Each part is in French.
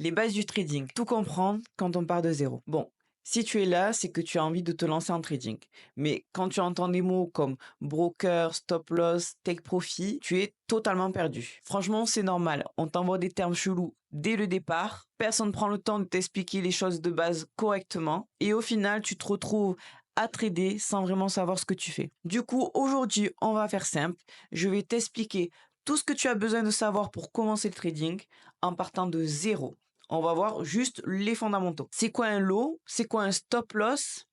Les bases du trading, tout comprendre quand on part de zéro. Bon, si tu es là, c'est que tu as envie de te lancer en trading. Mais quand tu entends des mots comme broker, stop loss, take profit, tu es totalement perdu. Franchement, c'est normal. On t'envoie des termes chelous dès le départ. Personne ne prend le temps de t'expliquer les choses de base correctement. Et au final, tu te retrouves à trader sans vraiment savoir ce que tu fais. Du coup, aujourd'hui, on va faire simple. Je vais t'expliquer tout ce que tu as besoin de savoir pour commencer le trading en partant de zéro. On va voir juste les fondamentaux. C'est quoi un lot? C'est quoi un stop loss?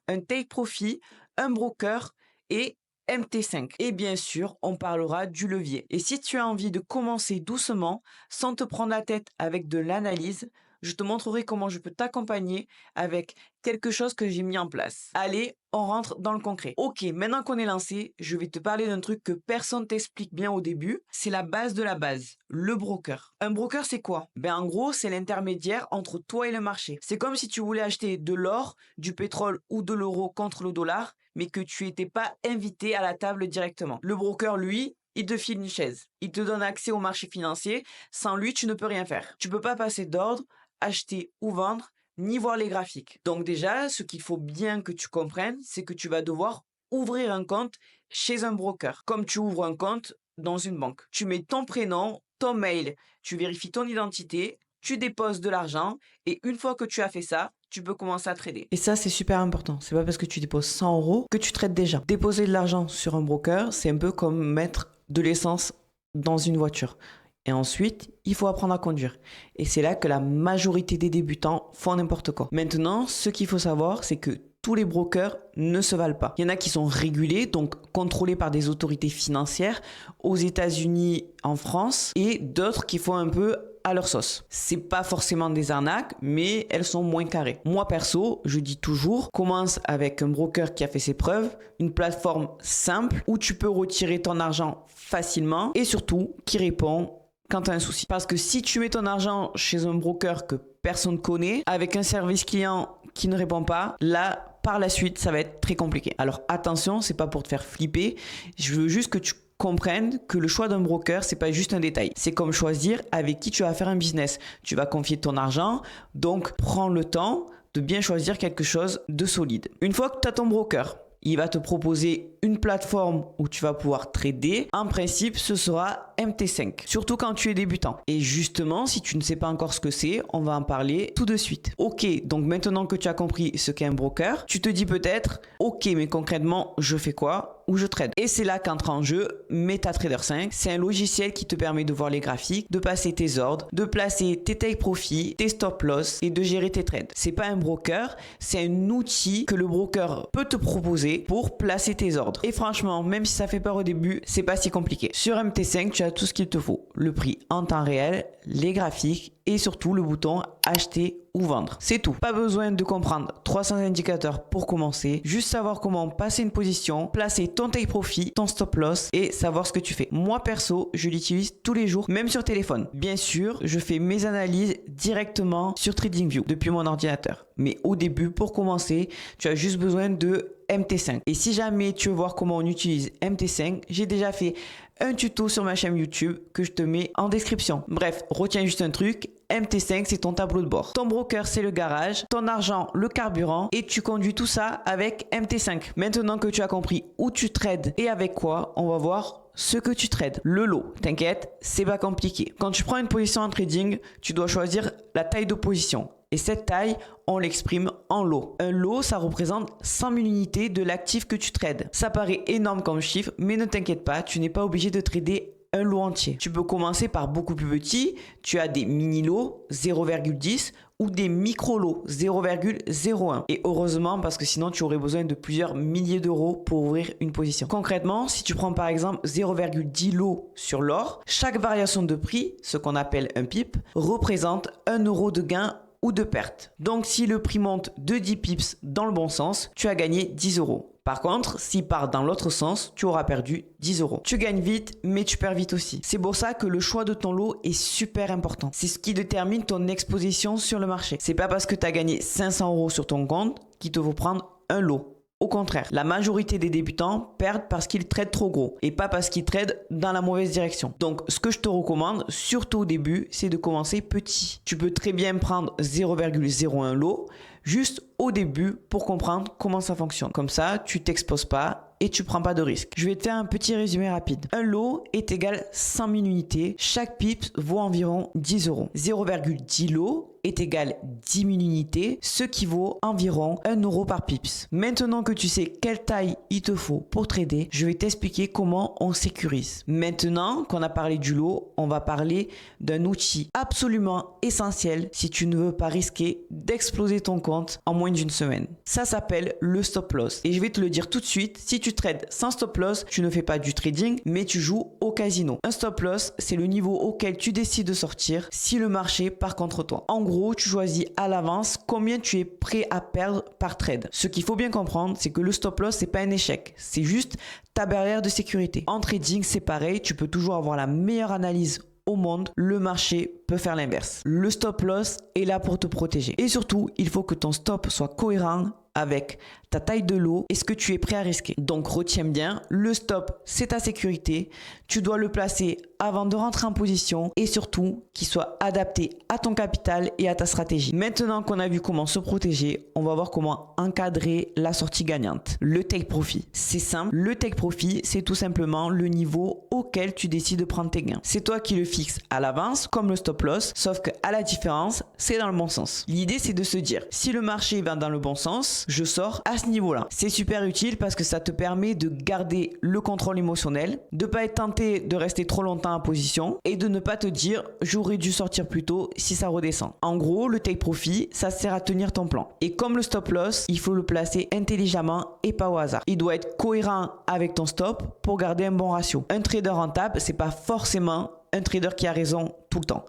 Un take profit? Un broker? Et MT5. Et bien sûr, on parlera du levier. Et si tu as envie de commencer doucement, sans te prendre la tête avec de l'analyse, je te montrerai comment je peux t'accompagner avec quelque chose que j'ai mis en place. Allez, on rentre dans le concret. Ok, maintenant qu'on est lancé, je vais te parler d'un truc que personne t'explique bien au début. C'est la base de la base, le broker. Un broker, c'est quoi? Ben en gros, c'est l'intermédiaire entre toi et le marché. C'est comme si tu voulais acheter de l'or, du pétrole ou de l'euro contre le dollar, mais que tu n'étais pas invité à la table directement. Le broker, lui, il te file une chaise. Il te donne accès au marché financier. Sans lui, tu ne peux rien faire. Tu peux pas passer d'ordre, acheter ou vendre, ni voir les graphiques. Donc déjà, ce qu'il faut bien que tu comprennes, c'est que tu vas devoir ouvrir un compte chez un broker, comme tu ouvres un compte dans une banque. Tu mets ton prénom, ton mail, tu vérifies ton identité, tu déposes de l'argent et une fois que tu as fait ça, tu peux commencer à trader. Et ça, c'est super important. C'est pas parce que tu déposes 100 euros que tu trades déjà. Déposer de l'argent sur un broker, c'est un peu comme mettre de l'essence dans une voiture. Et ensuite, il faut apprendre à conduire. Et c'est là que la majorité des débutants font n'importe quoi. Maintenant, ce qu'il faut savoir, c'est que tous les brokers ne se valent pas. Il y en a qui sont régulés, donc contrôlés par des autorités financières aux États-Unis, en France, et d'autres qui font un peu à leur sauce. C'est pas forcément des arnaques, mais elles sont moins carrées. Moi perso, je dis toujours, commence avec un broker qui a fait ses preuves, une plateforme simple où tu peux retirer ton argent facilement et surtout qui répond quand tu as un souci. Parce que si tu mets ton argent chez un broker que personne ne connaît, avec un service client qui ne répond pas, là, par la suite, ça va être très compliqué. Alors attention, c'est pas pour te faire flipper, je veux juste que tu comprennes que le choix d'un broker, c'est pas juste un détail. C'est comme choisir avec qui tu vas faire un business. Tu vas confier ton argent, donc prends le temps de bien choisir quelque chose de solide. Une fois que tu as ton broker, il va te proposer une plateforme où tu vas pouvoir trader. En principe, ce sera MT5, surtout quand tu es débutant. Et justement, si tu ne sais pas encore ce que c'est, on va en parler tout de suite. Ok, donc maintenant que tu as compris ce qu'est un broker, tu te dis peut-être, ok, mais concrètement, je fais quoi ou je trade? Et c'est là qu'entre en jeu MetaTrader 5. C'est un logiciel qui te permet de voir les graphiques, de passer tes ordres, de placer tes take profit, tes stop loss et de gérer tes trades. C'est pas un broker, c'est un outil que le broker peut te proposer pour placer tes ordres. Et franchement, même si ça fait peur au début, c'est pas si compliqué. Sur MT5, tu as tout ce qu'il te faut. Le prix en temps réel, les graphiques et surtout le bouton acheter ou vendre. C'est tout. Pas besoin de comprendre 300 indicateurs pour commencer. Juste savoir comment passer une position, placer ton take profit, ton stop loss et savoir ce que tu fais. Moi perso, je l'utilise tous les jours, même sur téléphone. Bien sûr, je fais mes analyses directement sur TradingView depuis mon ordinateur. Mais au début, pour commencer, tu as juste besoin de MT5. Et si jamais tu veux voir comment on utilise MT5, j'ai déjà fait un tuto sur ma chaîne YouTube que je te mets en description. Bref, retiens juste un truc, MT5 c'est ton tableau de bord. Ton broker c'est le garage, ton argent le carburant et tu conduis tout ça avec MT5. Maintenant que tu as compris où tu trades et avec quoi, on va voir ce que tu trades. Le lot, t'inquiète, c'est pas compliqué. Quand tu prends une position en trading, tu dois choisir la taille de position. Et cette taille, on l'exprime en lot. Un lot, ça représente 100 000 unités de l'actif que tu trades. Ça paraît énorme comme chiffre, mais ne t'inquiète pas, tu n'es pas obligé de trader un lot entier. Tu peux commencer par beaucoup plus petit. Tu as des mini-lots 0,10 ou des micro-lots 0,01. Et heureusement, parce que sinon tu aurais besoin de plusieurs milliers d'euros pour ouvrir une position. Concrètement, si tu prends par exemple 0,10 lots sur l'or, chaque variation de prix, ce qu'on appelle un pip, représente 1 euro de gain ou de perte. Donc si le prix monte de 10 pips dans le bon sens, tu as gagné 10 euros. Par contre, s'il part dans l'autre sens, tu auras perdu 10 euros. Tu gagnes vite, mais tu perds vite aussi. C'est pour ça que le choix de ton lot est super important. C'est ce qui détermine ton exposition sur le marché. C'est pas parce que tu as gagné 500 euros sur ton compte qu'il te faut prendre un lot. Au contraire, la majorité des débutants perdent parce qu'ils tradent trop gros et pas parce qu'ils tradent dans la mauvaise direction. Donc, ce que je te recommande, surtout au début, c'est de commencer petit. Tu peux très bien prendre 0,01 lot juste au début pour comprendre comment ça fonctionne. Comme ça, tu t'exposes pas et tu prends pas de risque. Je vais te faire un petit résumé rapide. Un lot est égal 100 000 unités. Chaque pips vaut environ 10 euros. 0,10 lot est égal 10 000 unités, ce qui vaut environ 1 euro par pips. Maintenant que tu sais quelle taille il te faut pour trader, je vais t'expliquer comment on sécurise. Maintenant qu'on a parlé du lot, on va parler d'un outil absolument essentiel si tu ne veux pas risquer d'exploser ton compte en moins d'une semaine. Ça s'appelle le stop loss. Et je vais te le dire tout de suite, si tu trades sans stop loss, tu ne fais pas du trading, mais tu joues au casino. Un stop loss, c'est le niveau auquel tu décides de sortir si le marché part contre toi. En gros, tu choisis à l'avance combien tu es prêt à perdre par trade. Ce qu'il faut bien comprendre, c'est que le stop loss, c'est pas un échec. C'est juste ta barrière de sécurité. En trading, c'est pareil. Tu peux toujours avoir la meilleure analyse au monde, le marché peut faire l'inverse. Le stop loss est là pour te protéger. Et surtout, il faut que ton stop soit cohérent avec ta taille de lot et ce que tu es prêt à risquer. Donc retiens bien, le stop, c'est ta sécurité. Tu dois le placer avant de rentrer en position et surtout qu'il soit adapté à ton capital et à ta stratégie. Maintenant qu'on a vu comment se protéger, on va voir comment encadrer la sortie gagnante. Le take profit, c'est simple. Le take profit, c'est tout simplement le niveau auquel tu décides de prendre tes gains. C'est toi qui le fixes à l'avance comme le stop loss, sauf que à la différence, c'est dans le bon sens. L'idée, c'est de se dire, si le marché va dans le bon sens, je sors à ce niveau-là. C'est super utile parce que ça te permet de garder le contrôle émotionnel, de pas être tenté de rester trop longtemps en position et de ne pas te dire j'aurais dû sortir plus tôt si ça redescend. En gros, le take profit, ça sert à tenir ton plan. Et comme le stop loss, il faut le placer intelligemment et pas au hasard. Il doit être cohérent avec ton stop pour garder un bon ratio. Un trader rentable, c'est pas forcément un trader qui a raison tout le temps.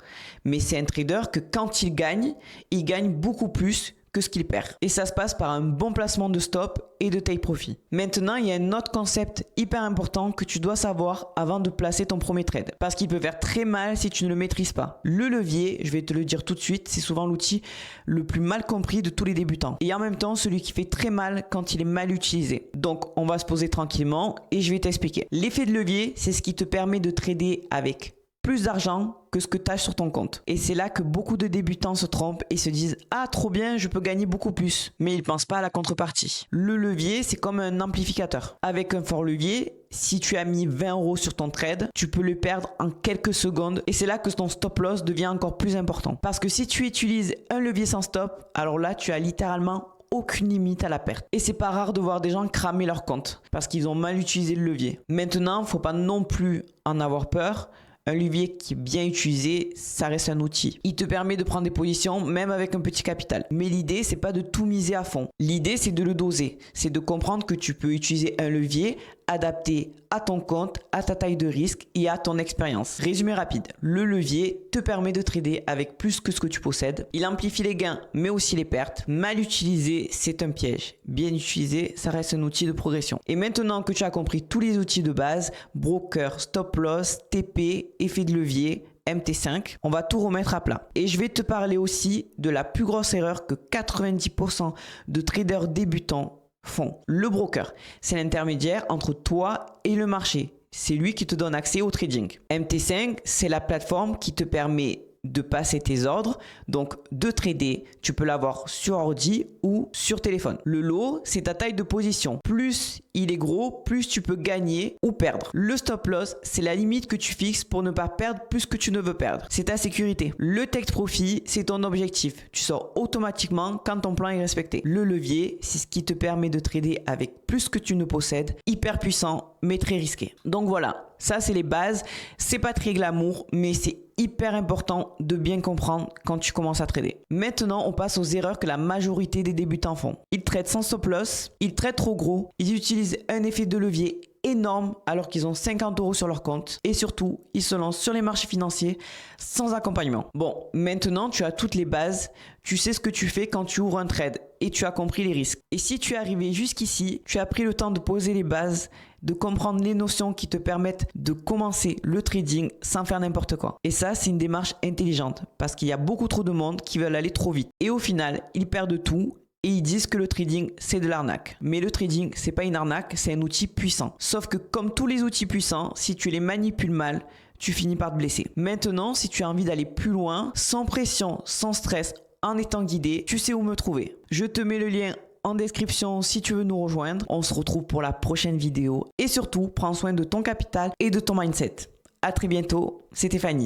Mais c'est un trader que quand il gagne beaucoup plus que ce qu'il perd. Et ça se passe par un bon placement de stop et de take profit. Maintenant, il y a un autre concept hyper important que tu dois savoir avant de placer ton premier trade. Parce qu'il peut faire très mal si tu ne le maîtrises pas. Le levier, je vais te le dire tout de suite, c'est souvent l'outil le plus mal compris de tous les débutants. Et en même temps, celui qui fait très mal quand il est mal utilisé. Donc, on va se poser tranquillement et je vais t'expliquer. L'effet de levier, c'est ce qui te permet de trader avec plus d'argent que ce que tu as sur ton compte. Et c'est là que beaucoup de débutants se trompent et se disent « Ah, trop bien, je peux gagner beaucoup plus ». Mais ils ne pensent pas à la contrepartie. Le levier, c'est comme un amplificateur. Avec un fort levier, si tu as mis 20 euros sur ton trade, tu peux le perdre en quelques secondes. Et c'est là que ton stop loss devient encore plus important. Parce que si tu utilises un levier sans stop, alors là, tu as littéralement aucune limite à la perte. Et c'est pas rare de voir des gens cramer leur compte parce qu'ils ont mal utilisé le levier. Maintenant, faut pas non plus en avoir peur. Un levier qui est bien utilisé, ça reste un outil. Il te permet de prendre des positions même avec un petit capital. Mais l'idée, c'est pas de tout miser à fond. L'idée, c'est de le doser. C'est de comprendre que tu peux utiliser un levier adapté à ton compte, à ta taille de risque et à ton expérience. Résumé rapide. Le levier te permet de trader avec plus que ce que tu possèdes. Il amplifie les gains, mais aussi les pertes. Mal utilisé, c'est un piège. Bien utilisé, ça reste un outil de progression. Et maintenant que tu as compris tous les outils de base, broker, stop loss, TP, effet de levier, MT5, on va tout remettre à plat. Et je vais te parler aussi de la plus grosse erreur que 90% de traders débutants font. Le broker, c'est l'intermédiaire entre toi et le marché. C'est lui qui te donne accès au trading. MT5, c'est la plateforme qui te permet de passer tes ordres, donc de trader. Tu peux l'avoir sur ordi ou sur téléphone. Le lot, c'est ta taille de position. Plus il est gros, plus tu peux gagner ou perdre. Le stop loss, c'est la limite que tu fixes pour ne pas perdre plus que tu ne veux perdre. C'est ta sécurité. Le take profit, c'est ton objectif. Tu sors automatiquement quand ton plan est respecté. Le levier, c'est ce qui te permet de trader avec plus que tu ne possèdes. Hyper puissant, mais très risqué. Donc voilà, ça c'est les bases. C'est pas très glamour, mais c'est hyper important de bien comprendre quand tu commences à trader. Maintenant, on passe aux erreurs que la majorité des débutants font. Ils tradent sans stop loss, ils tradent trop gros, ils utilisent un effet de levier énorme alors qu'ils ont 50 euros sur leur compte et surtout, ils se lancent sur les marchés financiers sans accompagnement. Bon, maintenant, tu as toutes les bases, tu sais ce que tu fais quand tu ouvres un trade et tu as compris les risques. Et si tu es arrivé jusqu'ici, tu as pris le temps de poser les bases, de comprendre les notions qui te permettent de commencer le trading sans faire n'importe quoi. Et ça, c'est une démarche intelligente parce qu'il y a beaucoup trop de monde qui veulent aller trop vite. Et au final, ils perdent tout et ils disent que le trading c'est de l'arnaque. Mais le trading c'est pas une arnaque, c'est un outil puissant. Sauf que comme tous les outils puissants, si tu les manipules mal, tu finis par te blesser. Maintenant, si tu as envie d'aller plus loin, sans pression, sans stress, en étant guidé, tu sais où me trouver. Je te mets le lien en description si tu veux nous rejoindre. On se retrouve pour la prochaine vidéo et surtout, prends soin de ton capital et de ton mindset. À très bientôt, c'était Fanny.